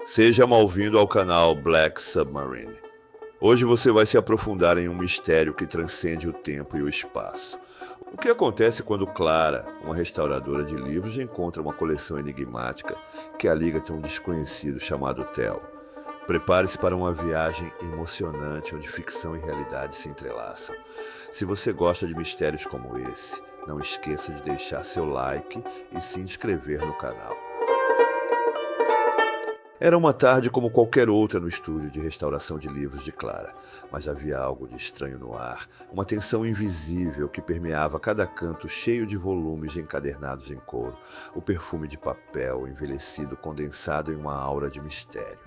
Seja bem-vindo ao canal Black Submarine. Hoje você vai se aprofundar em um mistério que transcende o tempo e o espaço. O que acontece quando Clara, uma restauradora de livros, encontra uma coleção enigmática que a liga a um desconhecido chamado Theo? Prepare-se para uma viagem emocionante onde ficção e realidade se entrelaçam. Se você gosta de mistérios como esse, não esqueça de deixar seu like e se inscrever no canal. Era uma tarde como qualquer outra no estúdio de restauração de livros de Clara, mas havia algo de estranho no ar, uma tensão invisível que permeava cada canto cheio de volumes encadernados em couro, o perfume de papel envelhecido condensado em uma aura de mistério.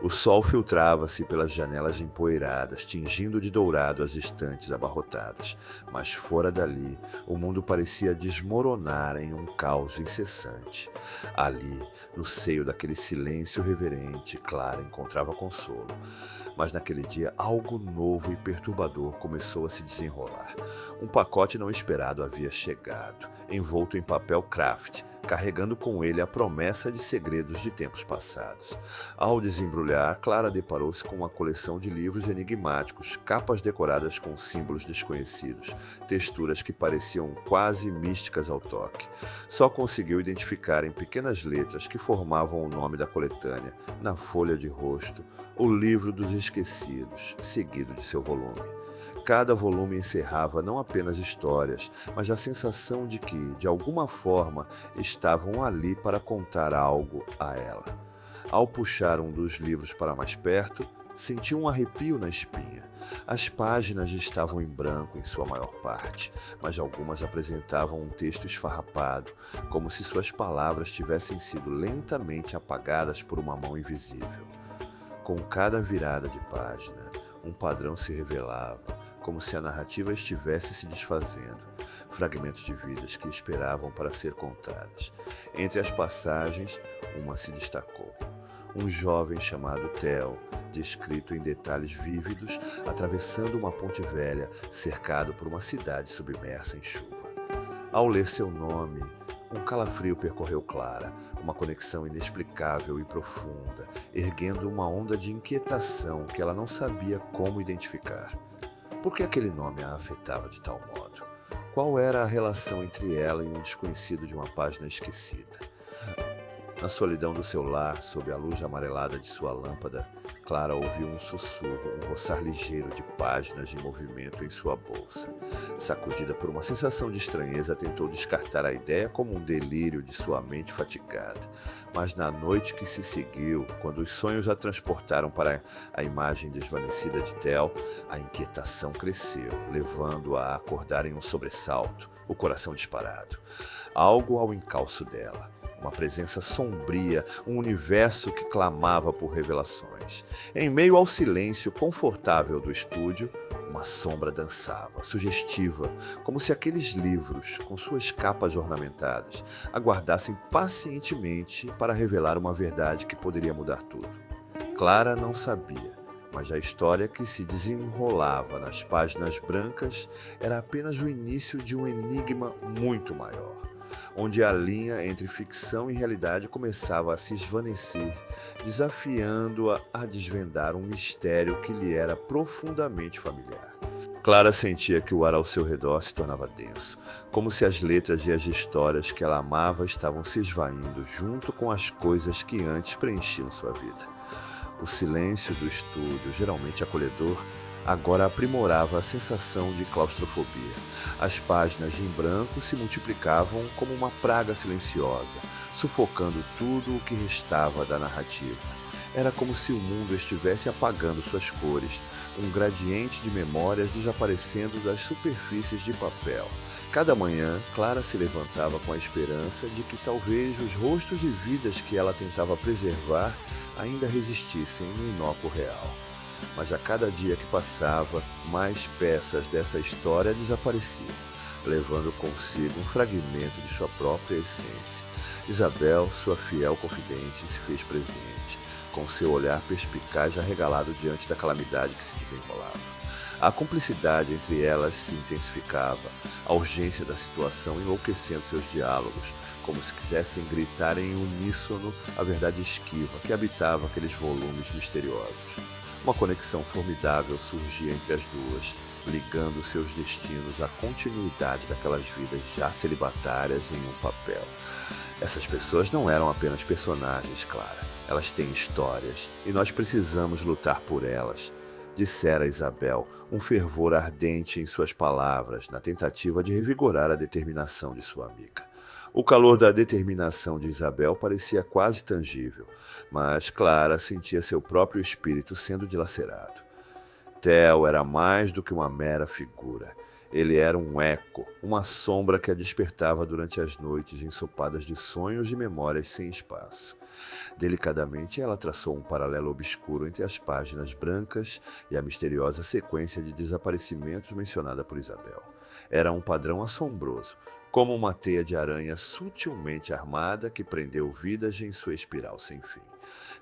O sol filtrava-se pelas janelas empoeiradas, tingindo de dourado as estantes abarrotadas, mas fora dali o mundo parecia desmoronar em um caos incessante. Ali, no seio daquele silêncio reverente, Clara encontrava consolo. Mas naquele dia algo novo e perturbador começou a se desenrolar. Um pacote não esperado havia chegado, envolto em papel craft, carregando com ele a promessa de segredos de tempos passados. Ao desembrulhar, Clara deparou-se com uma coleção de livros enigmáticos, capas decoradas com símbolos desconhecidos, texturas que pareciam quase místicas ao toque. Só conseguiu identificar em pequenas letras que formavam o nome da coletânea, na folha de rosto, o Livro dos Esquecidos, seguido de seu volume. Cada volume encerrava não apenas histórias, mas a sensação de que, de alguma forma, estavam ali para contar algo a ela. Ao puxar um dos livros para mais perto, sentiu um arrepio na espinha. As páginas estavam em branco em sua maior parte, mas algumas apresentavam um texto esfarrapado, como se suas palavras tivessem sido lentamente apagadas por uma mão invisível. Com cada virada de página, um padrão se revelava, como se a narrativa estivesse se desfazendo, fragmentos de vidas que esperavam para ser contadas. Entre as passagens, uma se destacou. Um jovem chamado Theo, descrito em detalhes vívidos, atravessando uma ponte velha, cercado por uma cidade submersa em chuva. Ao ler seu nome, um calafrio percorreu Clara, uma conexão inexplicável e profunda, erguendo uma onda de inquietação que ela não sabia como identificar. Por que aquele nome a afetava de tal modo? Qual era a relação entre ela e um desconhecido de uma página esquecida? Na solidão do seu lar, sob a luz amarelada de sua lâmpada, Clara ouviu um sussurro, um roçar ligeiro de páginas em movimento em sua bolsa. Sacudida por uma sensação de estranheza, tentou descartar a ideia como um delírio de sua mente fatigada. Mas na noite que se seguiu, quando os sonhos a transportaram para a imagem desvanecida de Theo, a inquietação cresceu, levando-a a acordar em um sobressalto, o coração disparado. Algo ao encalço dela. Uma presença sombria, um universo que clamava por revelações. Em meio ao silêncio confortável do estúdio, uma sombra dançava, sugestiva, como se aqueles livros, com suas capas ornamentadas, aguardassem pacientemente para revelar uma verdade que poderia mudar tudo. Clara não sabia, mas a história que se desenrolava nas páginas brancas era apenas o início de um enigma muito maior, onde a linha entre ficção e realidade começava a se esvanecer, desafiando-a a desvendar um mistério que lhe era profundamente familiar. Clara sentia que o ar ao seu redor se tornava denso, como se as letras e as histórias que ela amava estavam se esvaindo junto com as coisas que antes preenchiam sua vida. O silêncio do estúdio, geralmente acolhedor, agora aprimorava a sensação de claustrofobia. As páginas em branco se multiplicavam como uma praga silenciosa, sufocando tudo o que restava da narrativa. Era como se o mundo estivesse apagando suas cores, um gradiente de memórias desaparecendo das superfícies de papel. Cada manhã, Clara se levantava com a esperança de que talvez os rostos e vidas que ela tentava preservar ainda resistissem no inócuo real. Mas a cada dia que passava, mais peças dessa história desapareciam. levando consigo um fragmento de sua própria essência. Isabel, sua fiel confidente, se fez presente, com seu olhar perspicaz arregalado diante da calamidade que se desenrolava. A cumplicidade entre elas se intensificava, a urgência da situação enlouquecendo seus diálogos, como se quisessem gritar em uníssono a verdade esquiva que habitava aqueles volumes misteriosos. Uma conexão formidável surgia entre as duas, ligando seus destinos à continuidade daquelas vidas já celibatárias em um papel. Essas pessoas não eram apenas personagens, Clara. Elas têm histórias e nós precisamos lutar por elas, dissera Isabel, um fervor ardente em suas palavras, na tentativa de revigorar a determinação de sua amiga. O calor da determinação de Isabel parecia quase tangível, mas Clara sentia seu próprio espírito sendo dilacerado. Theo era mais do que uma mera figura. Ele era um eco, uma sombra que a despertava durante as noites ensopadas de sonhos e memórias sem espaço. Delicadamente, ela traçou um paralelo obscuro entre as páginas brancas e a misteriosa sequência de desaparecimentos mencionada por Isabel. Era um padrão assombroso, como uma teia de aranha sutilmente armada que prendeu vidas em sua espiral sem fim.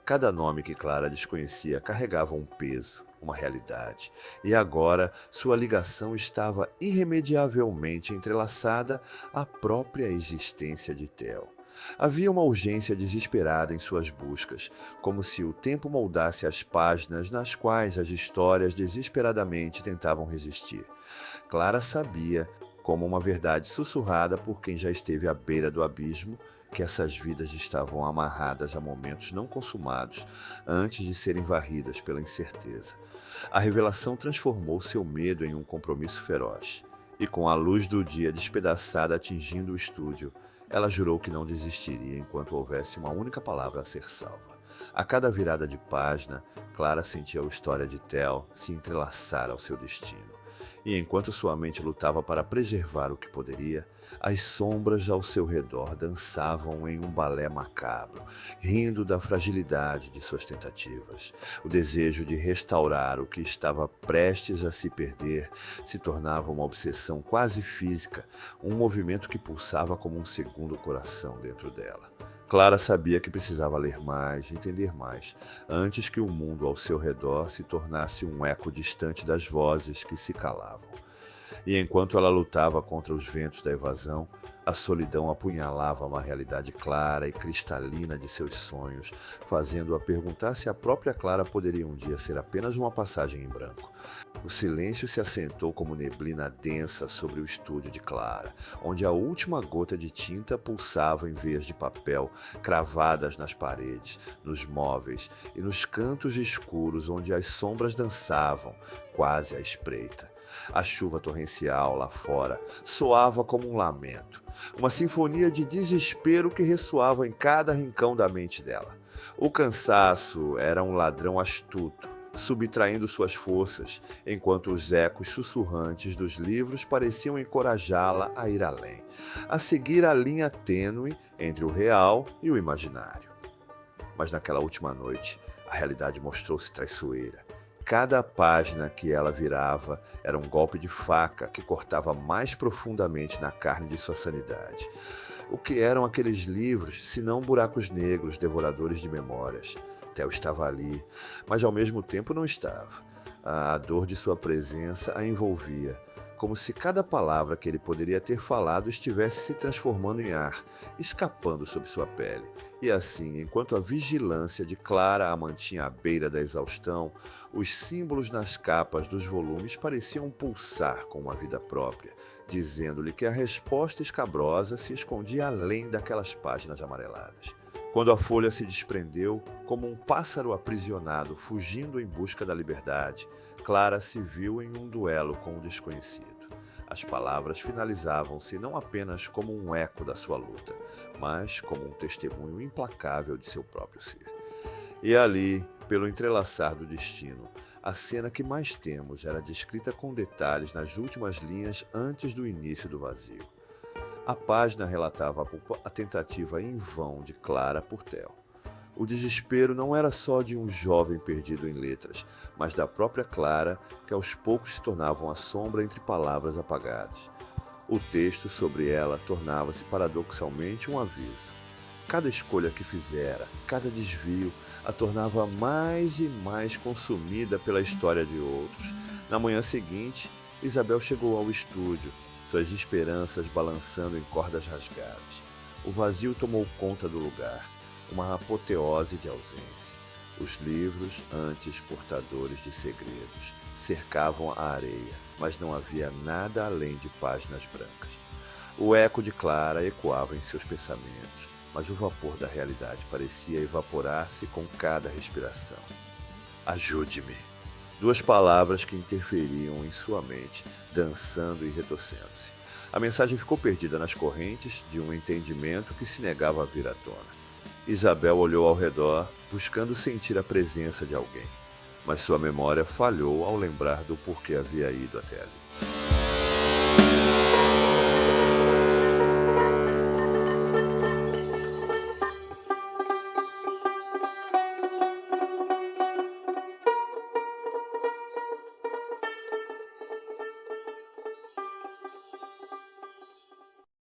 Cada nome que Clara desconhecia carregava um peso, uma realidade, e agora sua ligação estava irremediavelmente entrelaçada à própria existência de Theo. Havia uma urgência desesperada em suas buscas, como se o tempo moldasse as páginas nas quais as histórias desesperadamente tentavam resistir. Clara sabia, como uma verdade sussurrada por quem já esteve à beira do abismo, que essas vidas estavam amarradas a momentos não consumados antes de serem varridas pela incerteza. A revelação transformou seu medo em um compromisso feroz, e com a luz do dia despedaçada atingindo o estúdio, ela jurou que não desistiria enquanto houvesse uma única palavra a ser salva. A cada virada de página, Clara sentia a história de Theo se entrelaçar ao seu destino. E enquanto sua mente lutava para preservar o que poderia, as sombras ao seu redor dançavam em um balé macabro, rindo da fragilidade de suas tentativas. O desejo de restaurar o que estava prestes a se perder se tornava uma obsessão quase física, um movimento que pulsava como um segundo coração dentro dela. Clara sabia que precisava ler mais, entender mais, antes que o mundo ao seu redor se tornasse um eco distante das vozes que se calavam. E enquanto ela lutava contra os ventos da evasão, a solidão apunhalava uma realidade clara e cristalina de seus sonhos, fazendo-a perguntar se a própria Clara poderia um dia ser apenas uma passagem em branco. O silêncio se assentou como neblina densa sobre o estúdio de Clara, onde a última gota de tinta pulsava em veias de papel cravadas nas paredes, nos móveis e nos cantos escuros onde as sombras dançavam, quase à espreita. A chuva torrencial lá fora soava como um lamento, uma sinfonia de desespero que ressoava em cada rincão da mente dela. O cansaço era um ladrão astuto, subtraindo suas forças, enquanto os ecos sussurrantes dos livros pareciam encorajá-la a ir além, a seguir a linha tênue entre o real e o imaginário. Mas naquela última noite, a realidade mostrou-se traiçoeira. Cada página que ela virava era um golpe de faca que cortava mais profundamente na carne de sua sanidade. O que eram aqueles livros, senão buracos negros devoradores de memórias? Theo estava ali, mas ao mesmo tempo não estava. A dor de sua presença a envolvia, como se cada palavra que ele poderia ter falado estivesse se transformando em ar, escapando sob sua pele. E assim, enquanto a vigilância de Clara a mantinha à beira da exaustão, os símbolos nas capas dos volumes pareciam pulsar com uma vida própria, dizendo-lhe que a resposta escabrosa se escondia além daquelas páginas amareladas. Quando a folha se desprendeu, como um pássaro aprisionado fugindo em busca da liberdade, Clara se viu em um duelo com o desconhecido. As palavras finalizavam-se não apenas como um eco da sua luta, mas como um testemunho implacável de seu próprio ser. E ali, pelo entrelaçar do destino, a cena que mais temos era descrita com detalhes nas últimas linhas antes do início do vazio. A página relatava a tentativa em vão de Clara por Theo. O desespero não era só de um jovem perdido em letras, mas da própria Clara, que aos poucos se tornava uma sombra entre palavras apagadas. O texto sobre ela tornava-se paradoxalmente um aviso. Cada escolha que fizera, cada desvio, a tornava mais e mais consumida pela história de outros. Na manhã seguinte, Isabel chegou ao estúdio, suas esperanças balançando em cordas rasgadas. O vazio tomou conta do lugar, uma apoteose de ausência. Os livros, antes portadores de segredos, cercavam a areia, mas não havia nada além de páginas brancas. O eco de Clara ecoava em seus pensamentos, mas o vapor da realidade parecia evaporar-se com cada respiração. Ajude-me! Duas palavras que interferiam em sua mente, dançando e retorcendo-se. A mensagem ficou perdida nas correntes de um entendimento que se negava a vir à tona. Isabel olhou ao redor, buscando sentir a presença de alguém, mas sua memória falhou ao lembrar do porquê havia ido até ali.